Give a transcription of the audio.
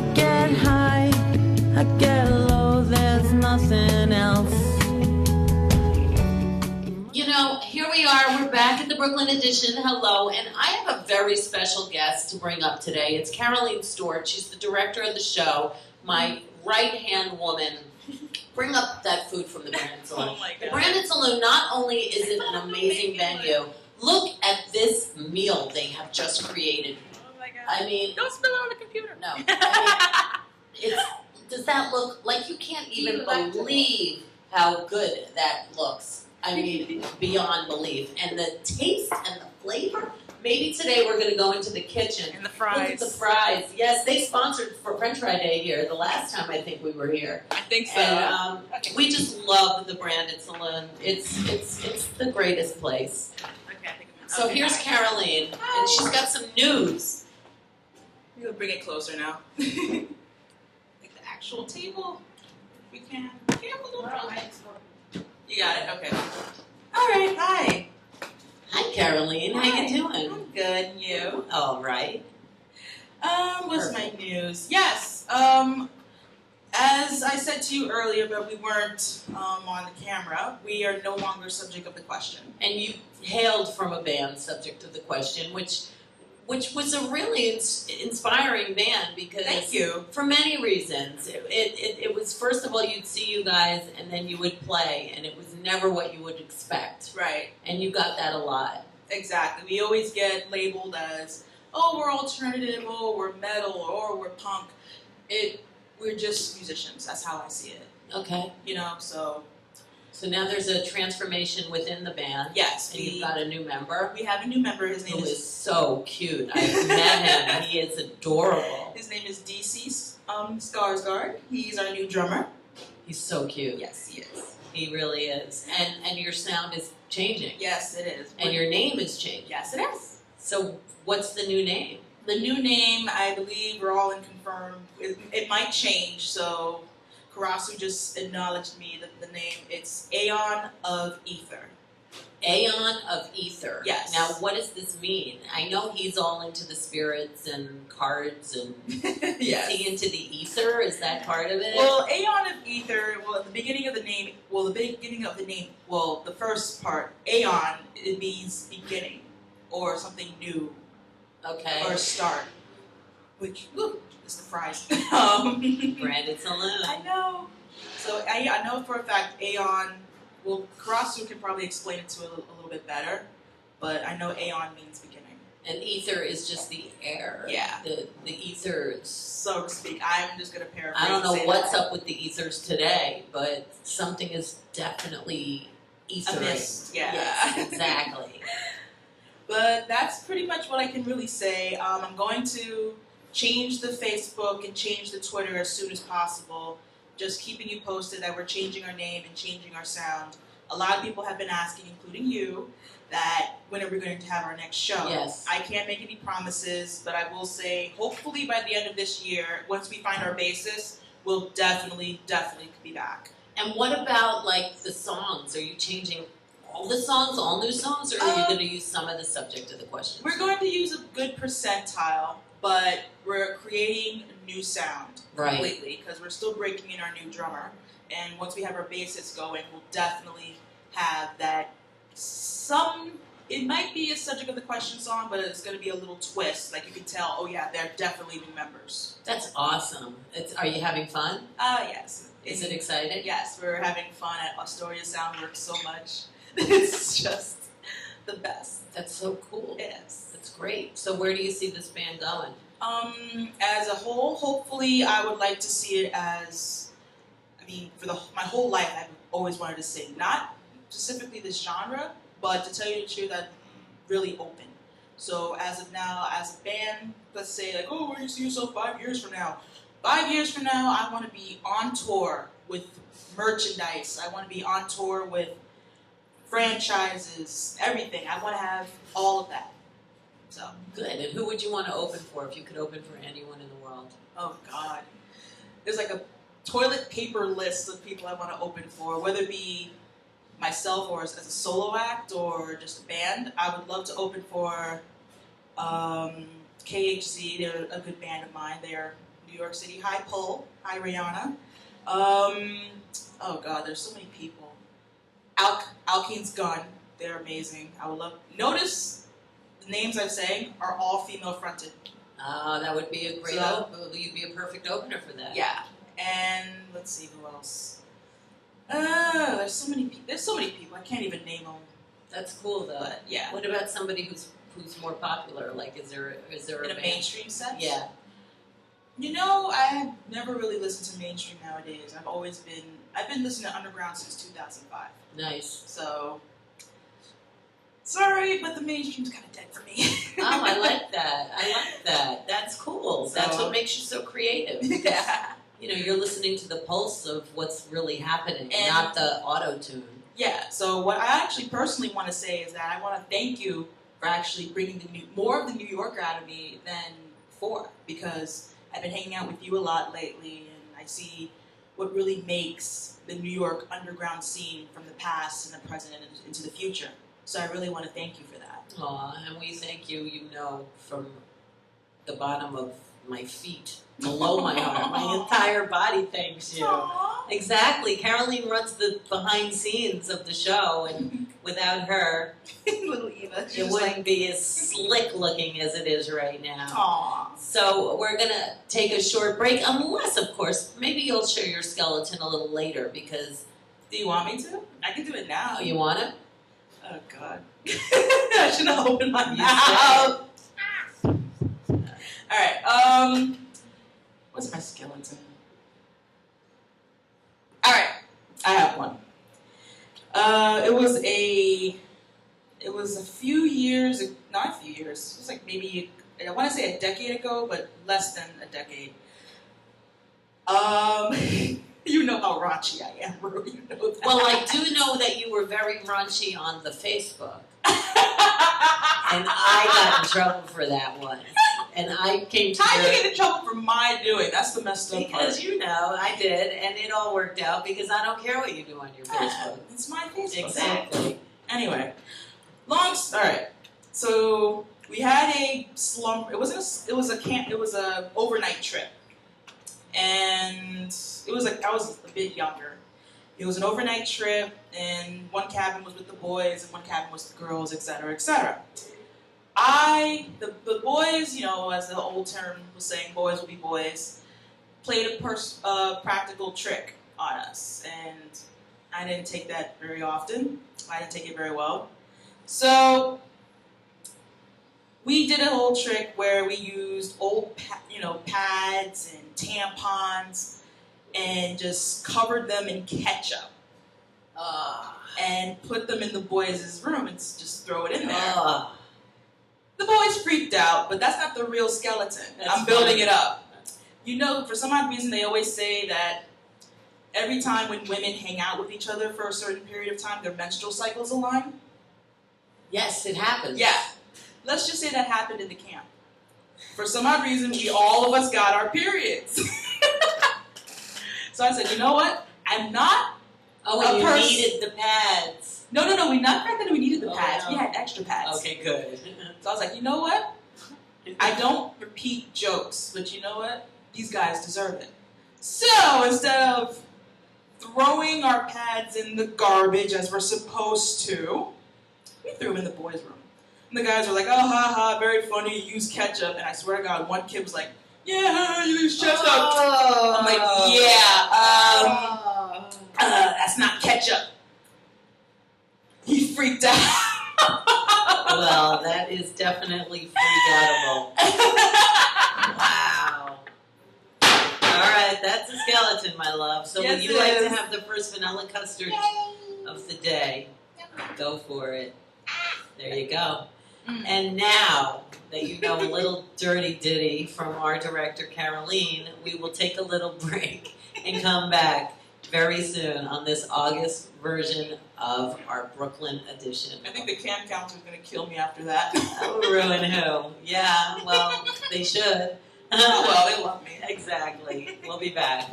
I get high, I get low, there's nothing else. You know, here we are, we're back at the Brooklyn edition, hello, and I have a very special guest to bring up today. It's CaroLEEn Stewart, she's the director of the show, my right-hand woman. Bring up that food from the Brandon Saloon. Oh my God. The Brandon Saloon, not only is it an amazing venue, look at this meal they have just created. Oh my God. I mean, Don't spill it on the computer. no. I mean, does that look like you can't even believe how good that looks? I mean, beyond belief. And the taste and the flavor. Maybe today we're going to go into the kitchen. And the fries. Look at the fries. Yes, they sponsored for French Fry Day here the last time I think we were here. I think so. And we just love the Brandon Saloon. It's the greatest place. Okay, I think So here's CaroLEEn, and she's got some news. We'll bring it closer now. Like the actual table. We can. Careful, don't drop it. You got it? Okay. All right, hi. Hi, CaroLEEn. How Hi. you doing? I'm good, and you? All right. What's my news? Yes, as I said to you earlier, but we weren't on the camera, we are no longer subject of the question. And you hailed from a band, Subject of the Question, which was a really inspiring band because Thank you. for many reasons. It was, first of all, you'd see you guys and then you would play, and it was never what you would expect. Right, And you got that a lot. exactly. We always get labeled as, oh, we're alternative, oh, we're metal, or we're punk. We're just musicians. That's how I see it. Okay. You know, so So now there's a transformation within the band. yes, And you've got a new member we have a new member. His name who is is so cute. I've met him. He is adorable. DC Skarsgård. He's our new drummer. He's so cute. Yes, he is. He really is. And your sound is changing. Yes, it is. And your name is changing. Yes, it is. So what's the new name? The new name, I believe, we're all in confirmed. It might change. So Karasu just acknowledged me that the name. It's Aeon of Ether. Aeon of Ether. Yes. Now, what does this mean? I know he's all into the spirits and cards, and Yes. is he into the ether? Is that part of it? Well, Aeon of Ether. Well, at the beginning of the name. Well, the first part, Aeon, it means beginning or something new okay. or start. Which, woo, is the fries. Brandon Saloon. I know. So I know for a fact Aeon. Well, Karasu can probably explain it to a little bit better, but I know Aeon means beginning. And ether is just the air. Yeah. The ether is... So to speak. I'm just going to paraphrase. I don't know and say what's that. up with the ethers today, but something is definitely ethering. A mist, yeah. Yes, exactly. But that's pretty much what I can really say. I'm going to change the Facebook and change the Twitter as soon as possible. Just keeping you posted that we're changing our name and changing our sound. A lot of people have been asking, including you, that when are we going to have our next show? Yes. I can't make any promises, but I will say hopefully by the end of this year, once we find our basis, we'll definitely be back. And what about, like, the songs? Are you changing all the songs, all new songs, or are you going to use some of the Subject of the Question? We're going to use a good percentile, but we're creating a new sound completely because we're still breaking in our new drummer. And once we have our bassist going, we'll definitely have that it might be a Subject of the Question song, but it's going to be a little twist. Like you can tell, oh yeah, they're definitely new members. That's awesome. Are you having fun? Yes. Is it exciting? Yes, we're having fun at Astoria Soundworks so much. It's just the best. That's so cool. Yes. That's great. So where do you see this band going? As a whole, hopefully I would like to see it as, for my whole life I've always wanted to sing. Not specifically this genre, but to tell you the truth, I'm really open. So as of now, as a band, let's say like, oh, where do you see yourself 5 years from now? 5 years from now, I want to be on tour with merchandise. I want to be on tour with franchises, everything. I want to have all of that. So Good. And who would you want to open for if you could open for anyone in the world? oh God, there's like a toilet paper list of people I want to open for, whether it be myself or as a solo act or just a band. I would love to open for KHZ. They're a good band of mine. They're New York City. Hi, Pull. Hi, Rihanna. Oh God, there's so many people. Alkeen's Gun. They're amazing. I would love. Notice the names I'm saying are all female fronted. That would be a great. You'd be a perfect opener for that. Yeah. And let's see who else. There's so many people. There's so many people. I can't even name them. That's cool though. But yeah. What about somebody who's more popular? Like, is there In a mainstream sense? Yeah. You know, I have never really listened to mainstream nowadays. I've been listening to underground since 2005. Nice. So, sorry, but the mainstream's kind of dead for me. Oh, I like that. I like that. That's cool. That's what makes you so creative. Yeah. You know, you're listening to the pulse of what's really happening, And not the auto-tune. Yeah, so what I actually personally want to say is that I want to thank you for actually bringing more of the New Yorker out of me than before, because I've been hanging out with you a lot lately, and I see what really makes the New York underground scene from the past and the present and into the future. So I really want to thank you for that. Aw, and we thank you, you know, from the bottom of my feet, below my heart. My entire body thanks you. Aww. Exactly. CaroLEEn runs the behind scenes of the show, and without her, Little Eva. it wouldn't be as slick looking as it is right now. Aww. So we're going to take a short break, unless, of course, maybe you'll share your skeleton a little later, because... Do you want me to? I can do it now. Oh, you want it? Oh, God. I should have opened my You mouth. Alright, what's my skeleton? Alright, I have one. It was a few years, not a few years, it was like maybe, I want to say a decade ago, but less than a decade. You know how raunchy I am, bro. You know that. Well, I do know that you were very raunchy on the Facebook. And I got in trouble for that one. And I came to How did you get in trouble for my doing? That's the messed up part. Because, you know, I did, and it all worked out because I don't care what you do on your Facebook. It's my Facebook. Exactly. Anyway, alright. So we had a slumber. It was a overnight trip. And it was like I was a bit younger. It was an overnight trip, and one cabin was with the boys, and one cabin was the girls, etc., etc. The boys, you know, as the old term was saying, boys will be boys, played a practical trick on us, and I didn't take that very often. I didn't take it very well. So we did a whole trick where we used old, pads and tampons, and just covered them in ketchup, and put them in the boys' room and just throw it in there. The boys freaked out, but that's not the real skeleton. I'm building it up. You know, for some odd reason, they always say that every time when women hang out with each other for a certain period of time, their menstrual cycles align. Yes, it happens. Yeah. Let's just say that happened in the camp. For some odd reason, all of us got our periods. So I said, you know what? I'm not you needed the pads. No, we not the fact that we needed the Oh, pads. no. We had extra pads. Okay, good. So I was like, you know what? I don't repeat jokes, but you know what? These guys deserve it. So instead of throwing our pads in the garbage as we're supposed to, we threw them in the boys' room. And the guys were like, oh, ha, ha, very funny, you use ketchup. And I swear to God, one kid was like, yeah, you use ketchup. I'm like, that's not ketchup. He freaked out. Well, that is definitely freak-outable. Wow. All right, that's a skeleton, my love. So Yes, would you it like is. to have the first vanilla custard of the day? Go for it. There you go. And now that you know a little dirty ditty from our director, CaroLEEn, we will take a little break and come back very soon on this August version of our Brooklyn edition. I think the camp counselor is going to kill me after that. That will ruin who? Yeah, well, they should. Oh, well, they love me. Exactly. We'll be back.